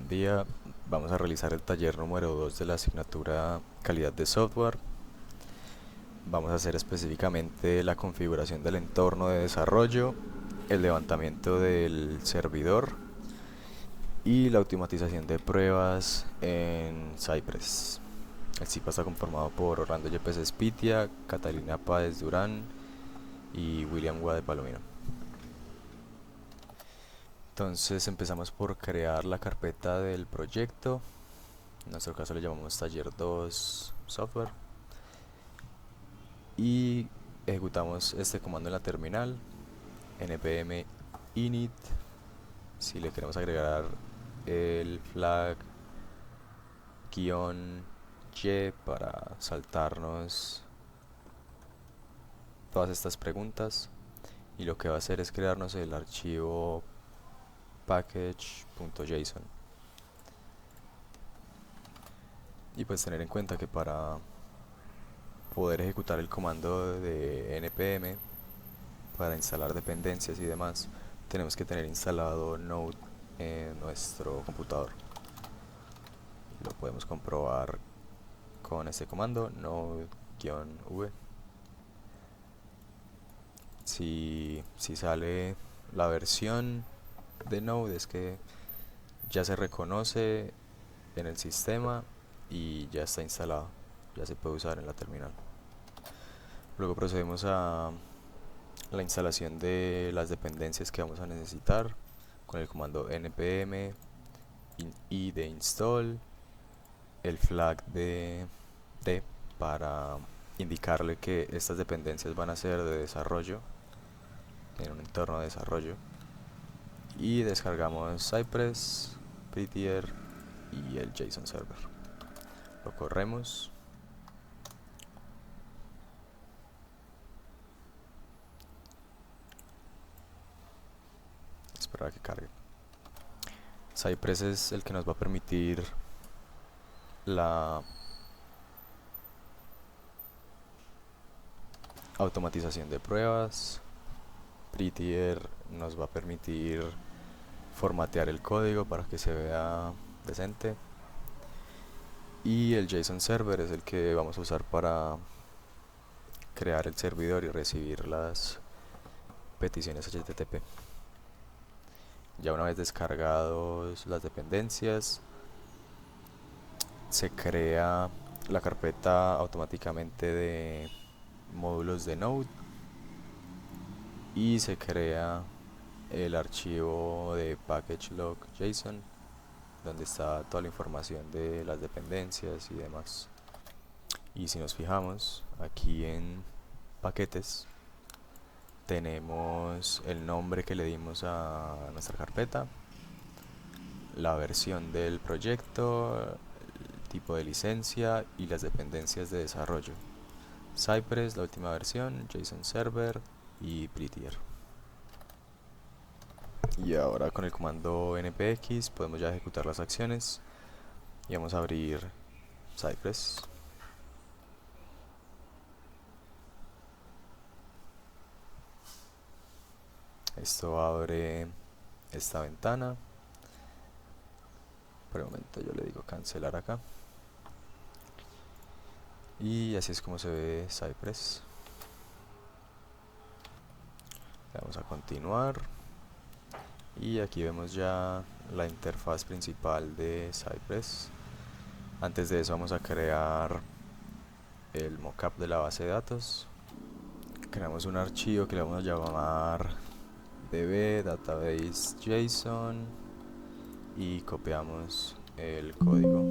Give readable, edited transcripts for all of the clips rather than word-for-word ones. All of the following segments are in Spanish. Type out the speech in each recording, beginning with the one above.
Buen día. Vamos a realizar el taller número 2 de la asignatura Calidad de Software. Vamos a hacer específicamente la configuración del entorno de desarrollo, el levantamiento del servidor y la automatización de pruebas en Cypress. El CIPA está conformado por Orlando Yepes Espitia, Catalina Páez Durán y William Guade Palomino. Entonces empezamos por crear la carpeta del proyecto. En nuestro caso le llamamos taller 2 software. Y ejecutamos este comando en la terminal, npm init. Si le queremos agregar el flag -y para saltarnos todas estas preguntas, y lo que va a hacer es crearnos el archivo package.json. Y pues tener en cuenta que para poder ejecutar el comando de npm para instalar dependencias y demás, tenemos que tener instalado Node en nuestro computador. Lo podemos comprobar con este comando node-v. Si sale la versión de Node, es que ya se reconoce en el sistema y ya está instalado, ya se puede usar en la terminal. Luego procedemos a la instalación de las dependencias que vamos a necesitar con el comando npm i de install, el flag de d para indicarle que estas dependencias van a ser de desarrollo, en un entorno de desarrollo, y descargamos Cypress, Prettier y el JSON Server. Lo corremos. Esperar a que cargue. Cypress es el que nos va a permitir la automatización de pruebas. Prettier nos va a permitir formatear el código para que se vea decente. Y el JSON Server es el que vamos a usar para crear el servidor y recibir las peticiones HTTP. Ya una vez descargados las dependencias, se crea la carpeta automáticamente de módulos de Node y se crea el archivo de package.log.json donde está toda la información de las dependencias y demás. Y si nos fijamos aquí en paquetes, tenemos el nombre que le dimos a nuestra carpeta, la versión del proyecto, el tipo de licencia y las dependencias de desarrollo: Cypress, la última versión, JSON Server y Prettier. Y ahora con el comando npx podemos ya ejecutar las acciones y vamos a abrir Cypress. Esto abre esta ventana. Por el momento yo le digo cancelar acá. Y así es como se ve Cypress. Le vamos a continuar. Y aquí vemos ya la interfaz principal de Cypress. Antes de eso vamos a crear el mockup de la base de datos. Creamos un archivo que le vamos a llamar db database json y copiamos el código.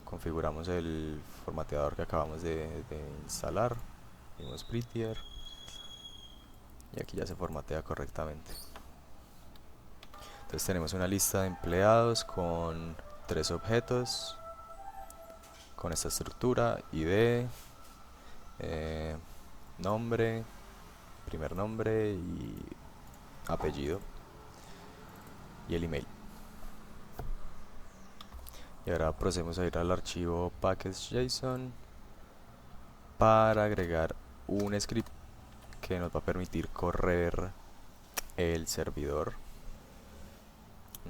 Configuramos el formateador que acabamos de instalar. Dimos Prettier y aquí ya se formatea correctamente. Entonces tenemos una lista de empleados con 3 objetos con esta estructura: id, nombre, primer nombre y apellido, y el email. Y ahora procedemos a ir al archivo package.json para agregar un script que nos va a permitir correr el servidor.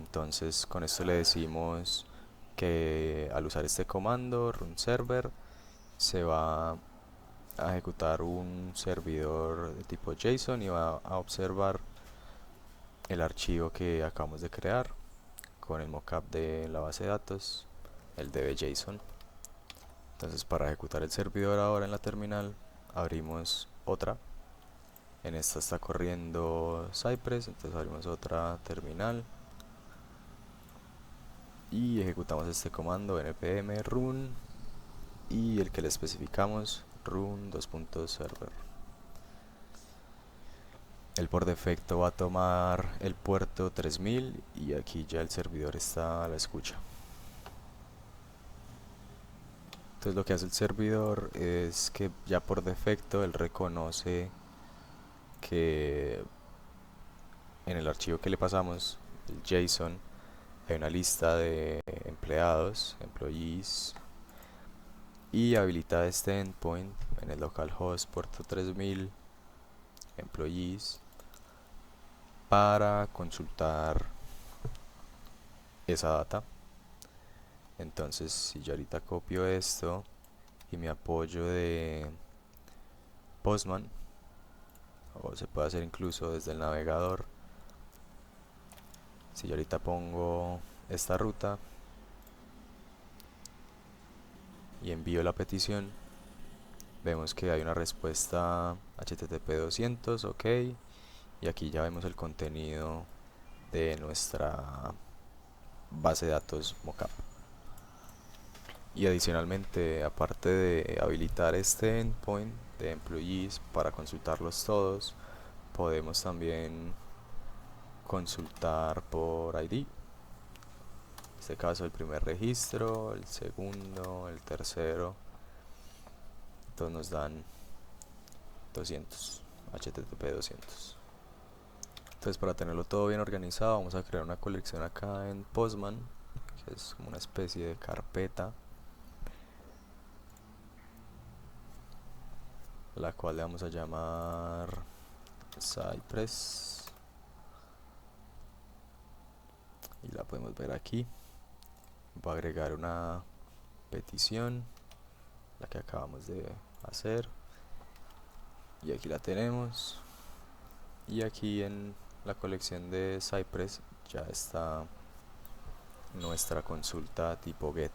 Entonces con esto le decimos que al usar este comando run server se va a ejecutar un servidor de tipo JSON y va a observar el archivo que acabamos de crear con el mockup de la base de datos, el db.json. Entonces para ejecutar el servidor ahora en la terminal abrimos otra. En esta está corriendo Cypress, entonces abrimos otra terminal y ejecutamos este comando npm run y el que le especificamos run .server. Él por defecto va a tomar el puerto 3000 y aquí ya el servidor está a la escucha. Entonces lo que hace el servidor es que ya por defecto él reconoce que en el archivo que le pasamos, el JSON, hay una lista de empleados, employees, y habilita este endpoint en el localhost puerto 3000 employees para consultar esa data. Entonces si yo ahorita copio esto y me apoyo de Postman, o se puede hacer incluso desde el navegador, si yo ahorita pongo esta ruta y envío la petición, vemos que hay una respuesta HTTP 200, ok, y aquí ya vemos el contenido de nuestra base de datos mockup. Y adicionalmente, aparte de habilitar este endpoint de employees para consultarlos todos, podemos también consultar por ID. En este caso el primer registro, el segundo, el tercero, todos nos dan 200, HTTP 200. Entonces para tenerlo todo bien organizado vamos a crear una colección acá en Postman, que es como una especie de carpeta, la cual le vamos a llamar Cypress y la podemos ver aquí. Voy a agregar una petición, la que acabamos de hacer, y aquí la tenemos, y aquí en la colección de Cypress ya está nuestra consulta tipo GET.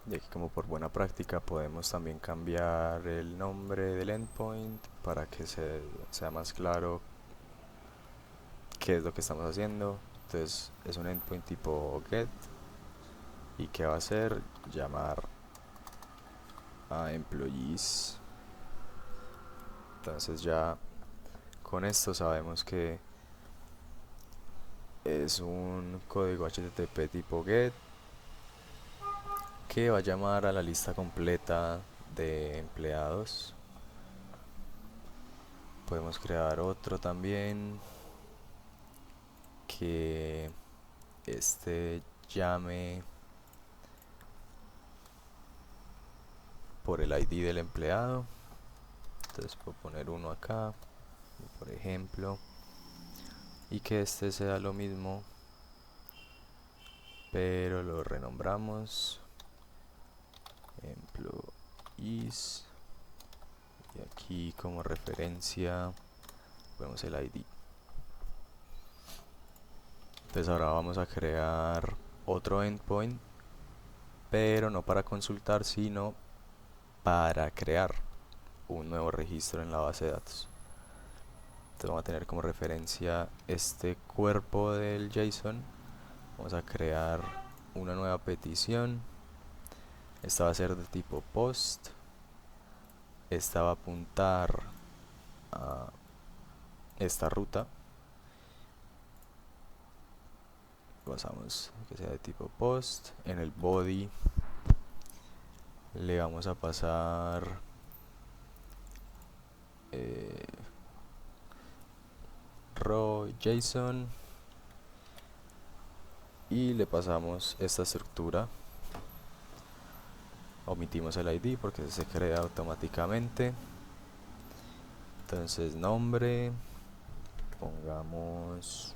Y aquí, como por buena práctica, podemos también cambiar el nombre del endpoint para que sea más claro qué es lo que estamos haciendo. Entonces es un endpoint tipo GET y que va a hacer llamar a employees. Entonces ya con esto sabemos que es un código HTTP tipo GET que va a llamar a la lista completa de empleados. Podemos crear otro también que llame por el ID del empleado. Entonces puedo poner uno acá, por ejemplo, y que este sea lo mismo, pero lo renombramos employees, y aquí como referencia ponemos el ID. Entonces ahora vamos a crear otro endpoint, pero no para consultar, sino para crear un nuevo registro en la base de datos. Entonces vamos a tener como referencia este cuerpo del JSON. Vamos a crear una nueva petición. Esta va a ser de tipo post. Esta va a apuntar a esta ruta. Pasamos que sea de tipo post. En el body le vamos a pasar row JSON y le pasamos esta estructura. Omitimos el ID porque se crea automáticamente. Entonces nombre, pongamos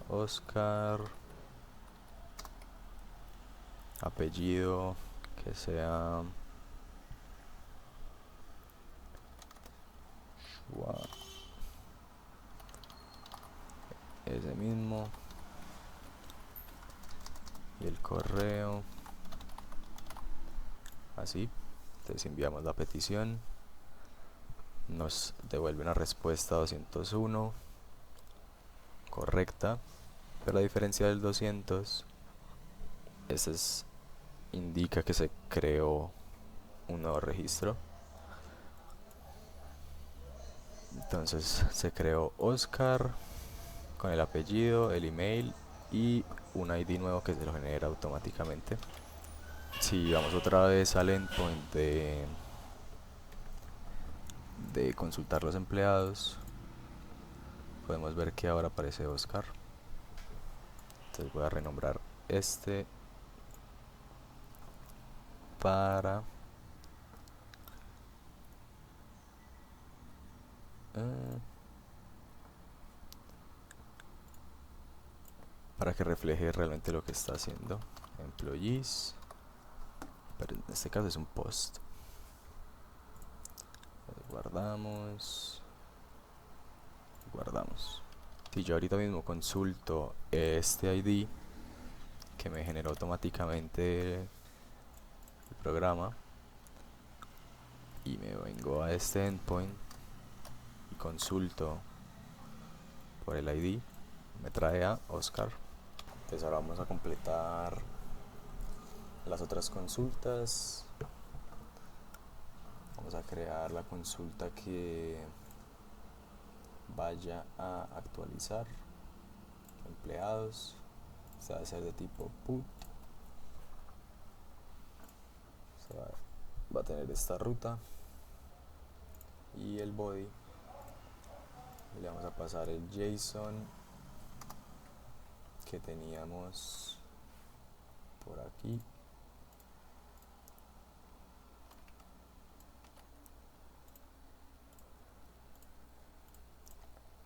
Oscar, apellido que sea ese mismo, y el correo así. Entonces enviamos la petición, nos devuelve una respuesta 201 correcta, pero a diferencia del 200, indica que se creó un nuevo registro. Entonces se creó Oscar con el apellido, el email y un ID nuevo que se lo genera automáticamente. Si vamos otra vez al endpoint de consultar los empleados, podemos ver que ahora aparece Oscar. Entonces voy a renombrar para para que refleje realmente lo que está haciendo. Employees, pero en este caso es un post. Guardamos. Si yo ahorita mismo consulto este ID que me generó automáticamente el programa y me vengo a este endpoint y consulto por el ID, me trae a Oscar. Entonces ahora vamos a completar las otras consultas. Vamos a crear la consulta que vaya a actualizar empleados. Esta va a ser de tipo put. Va a tener esta ruta y el body. Le vamos a pasar el JSON que teníamos por aquí.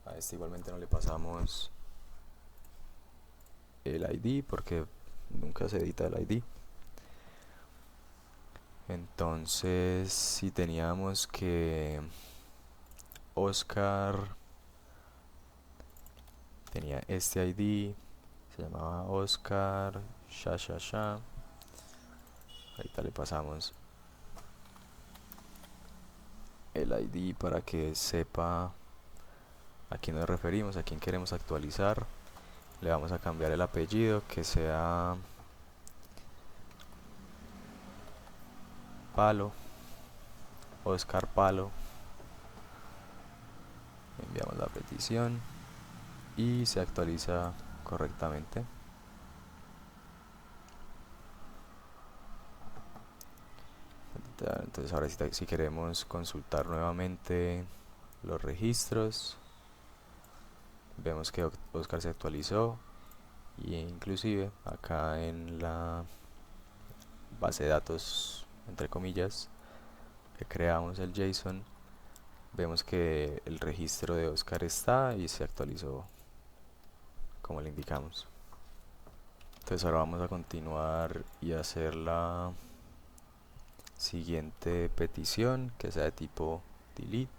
A este igualmente no le pasamos el ID porque nunca se edita el ID. Entonces, si teníamos que Oscar tenía este ID, se llamaba Oscar ahorita le pasamos el ID para que sepa a quién nos referimos, a quién queremos actualizar. Le vamos a cambiar el apellido que sea Palo, Oscar Palo. Enviamos la petición y se actualiza correctamente. Entonces ahora si queremos consultar nuevamente los registros, vemos que Oscar se actualizó, y inclusive acá en la base de datos, entre comillas, que creamos el JSON, vemos que el registro de Oscar está y se actualizó como le indicamos. Entonces ahora vamos a continuar y hacer la siguiente petición que sea de tipo delete.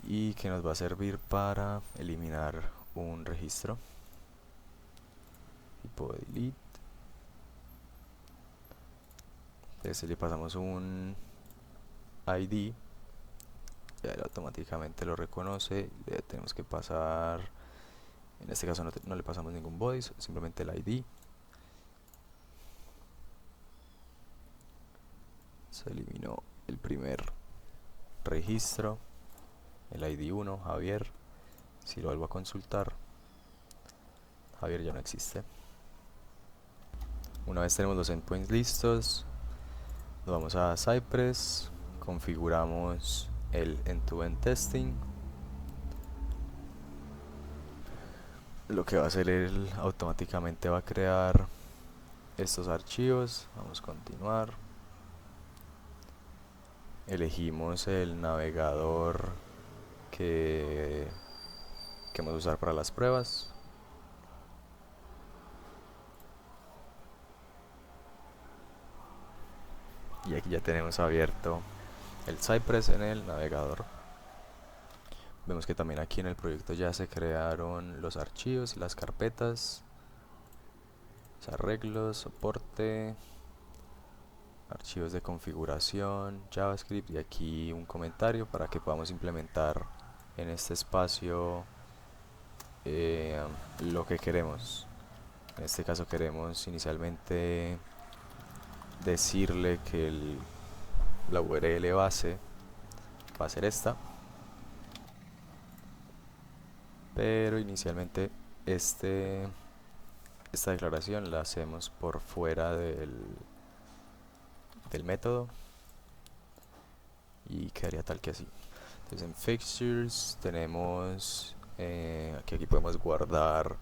Y que nos va a servir para eliminar un registro. Tipo delete. Entonces le pasamos un ID, ya él automáticamente lo reconoce. Le tenemos que pasar, en este caso no le pasamos ningún body, simplemente el ID. Se eliminó el primer registro, el ID 1, Javier. Si lo vuelvo a consultar, Javier ya no existe. Una vez tenemos los endpoints listos, nos vamos a Cypress, configuramos el end-to-end testing. Lo que va a hacer él, automáticamente va a crear estos archivos. Vamos a continuar. elegimos el navegador que vamos a usar para las pruebas. Y aquí ya tenemos abierto el Cypress en el navegador. Vemos que también aquí en el proyecto ya se crearon los archivos y las carpetas, los arreglos, soporte, archivos de configuración, JavaScript, y aquí un comentario para que podamos implementar en este espacio lo que queremos. En este caso queremos inicialmente decirle que la URL base va a ser esta, pero inicialmente esta declaración la hacemos por fuera del método y quedaría tal que así. Entonces en fixtures tenemos aquí podemos guardar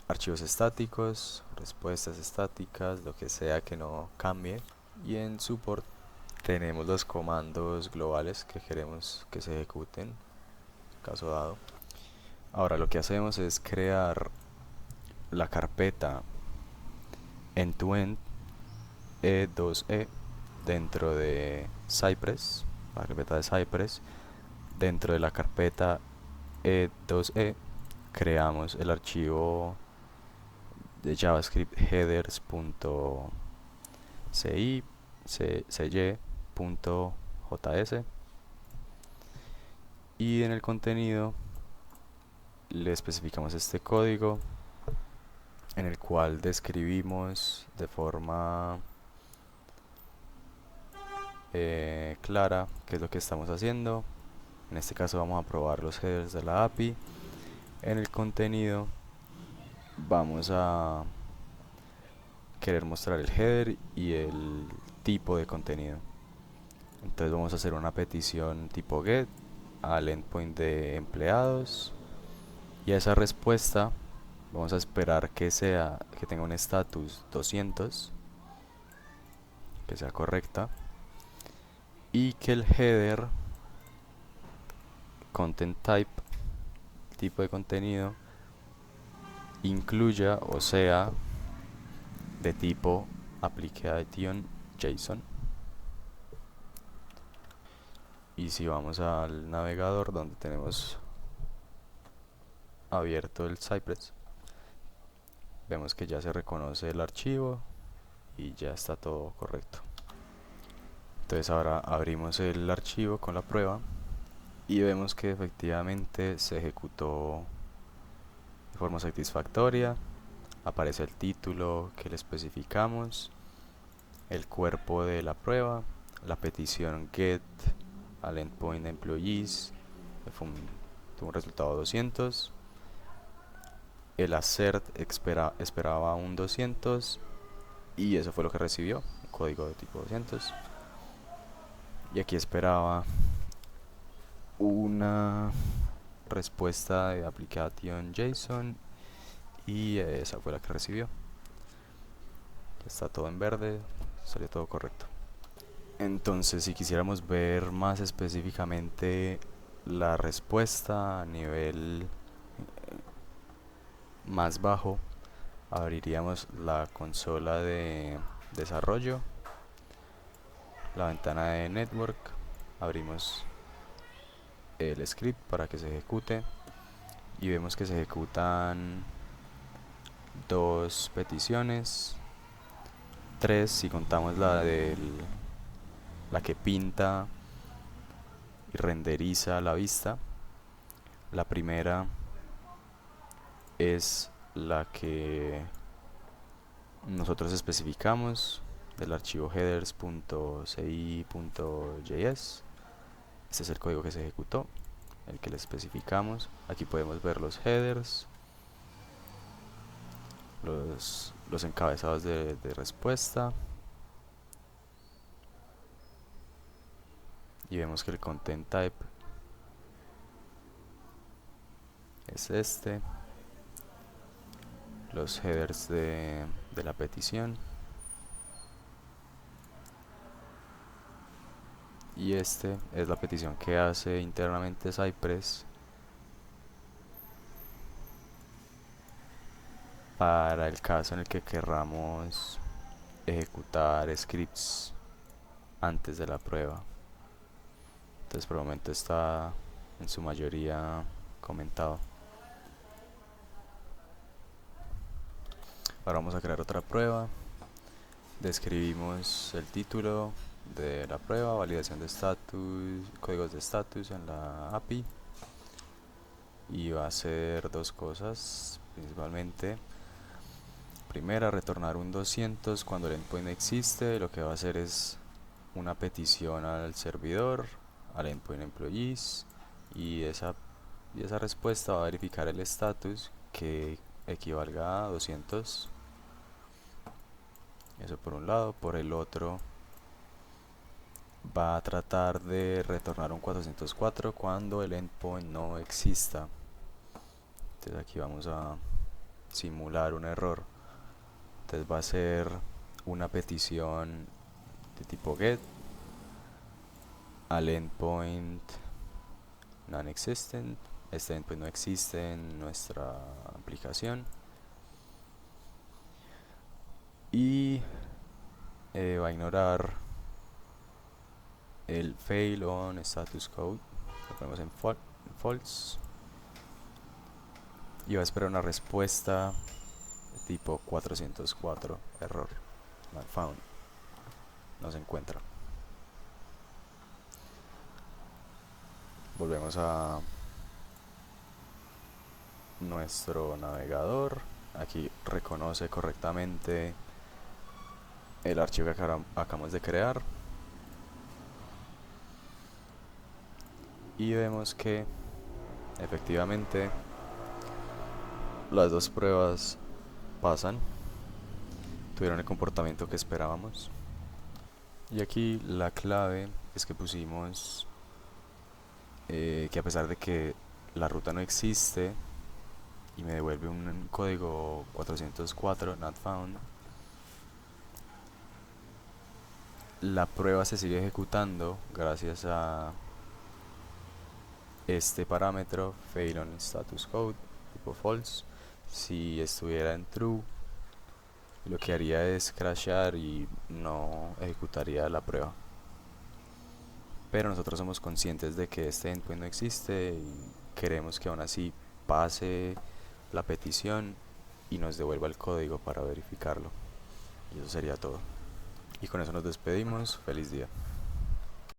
archivos estáticos, respuestas estáticas, lo que sea que no cambie. Y en support tenemos los comandos globales que queremos que se ejecuten, caso dado. Ahora lo que hacemos es crear la carpeta end-to-end E2E dentro de Cypress, la carpeta de Cypress. Dentro de la carpeta E2E creamos el archivo de JavaScript headers.cy.js, y en el contenido le especificamos este código en el cual describimos de forma clara qué es lo que estamos haciendo. En este caso vamos a probar los headers de la API. En el contenido vamos a querer mostrar el header y el tipo de contenido. Entonces vamos a hacer una petición tipo get al endpoint de empleados, y a esa respuesta vamos a esperar que tenga un status 200, que sea correcta, y que el header content type, tipo de contenido, incluya o sea de tipo application JSON. Y si vamos al navegador donde tenemos abierto el Cypress, vemos que ya se reconoce el archivo y ya está todo correcto. Entonces ahora abrimos el archivo con la prueba y vemos que efectivamente se ejecutó de forma satisfactoria. Aparece el título que le especificamos, el cuerpo de la prueba, la petición get al endpoint de employees tuvo un resultado 200, el assert esperaba un 200 y eso fue lo que recibió, un código de tipo 200. Y aquí esperaba una respuesta de application JSON y esa fue la que recibió. Ya está todo en verde, salió todo correcto. Entonces, si quisiéramos ver más específicamente la respuesta a nivel más bajo, abriríamos la consola de desarrollo, la ventana de network, abrimos el script para que se ejecute y vemos que se ejecutan dos peticiones, tres si contamos la que pinta y renderiza la vista. La primera es la que nosotros especificamos del archivo headers.ci.js. Este es el código que se ejecutó, el que le especificamos. Aquí podemos ver los headers, los encabezados de respuesta, y vemos que el content type es este, los headers de la petición, y este es la petición que hace internamente Cypress para el caso en el que querramos ejecutar scripts antes de la prueba. Entonces por el momento está en su mayoría comentado. Ahora vamos a crear otra prueba. Describimos el título de la prueba, validación de estatus, códigos de estatus en la API, y va a hacer dos cosas principalmente. Primera, retornar un 200 cuando el endpoint existe. Lo que va a hacer es una petición al servidor, al endpoint employees, y esa respuesta va a verificar el estatus que equivalga a 200. Eso por un lado. Por el otro, va a tratar de retornar un 404 cuando el endpoint no exista. Entonces aquí vamos a simular un error. Entonces va a ser una petición de tipo get al endpoint non-existent. Este endpoint no existe en nuestra aplicación. Y va a ignorar el fail on status code. Lo ponemos en false. Y va a esperar una respuesta de tipo 404, error, not found, no se encuentra. Volvemos a nuestro navegador. Aquí reconoce correctamente el archivo que acabamos de crear. Y vemos que efectivamente las dos pruebas pasan, tuvieron el comportamiento que esperábamos. Y aquí la clave es que pusimos que a pesar de que la ruta no existe y me devuelve un código 404 not found, la prueba se sigue ejecutando gracias a este parámetro fail on status code tipo false. Si estuviera en true, lo que haría es crashear y no ejecutaría la prueba. Pero nosotros somos conscientes de que este endpoint no existe y queremos que aún así pase la petición y nos devuelva el código para verificarlo. Y eso sería todo. Y con eso nos despedimos. Feliz día.